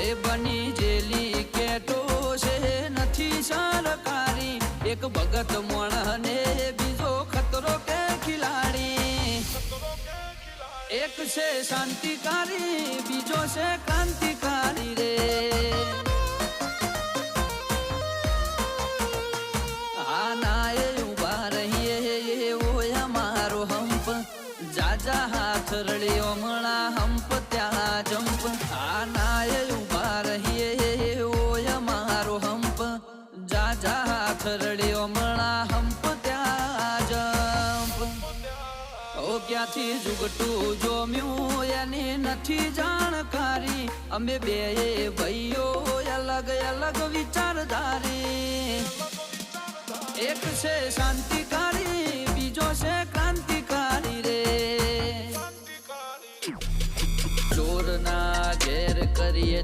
એ બની જેલી કેટો છે નથી સરકારી એક ભગત મોણને બીજો ખતરો કે ખિલાડી એક છે શાંતિકારી બીજો છે ક્રાંતિકારી રે આ ના એ ઉભા રહીએ એવો અમારો હંપ જાજા હાથ રળ્યો મણા હંપ ત્યાં જંપ આ ના એ ઉભા રહીએ એવો અમારો હંપ જાજા હાથ રળ્યો મણા હંપ ત્યાં જંપ ઓ ક્યાંથી જુગટું જોમ્યું એની નથી જાણકારી અમે બે ભાઈઓ અલગ અલગ વિચારધારી એક છે શાંતિકારી બીજો છે ક્રાંતિકારી રે ચોરના ઘેર કરીએ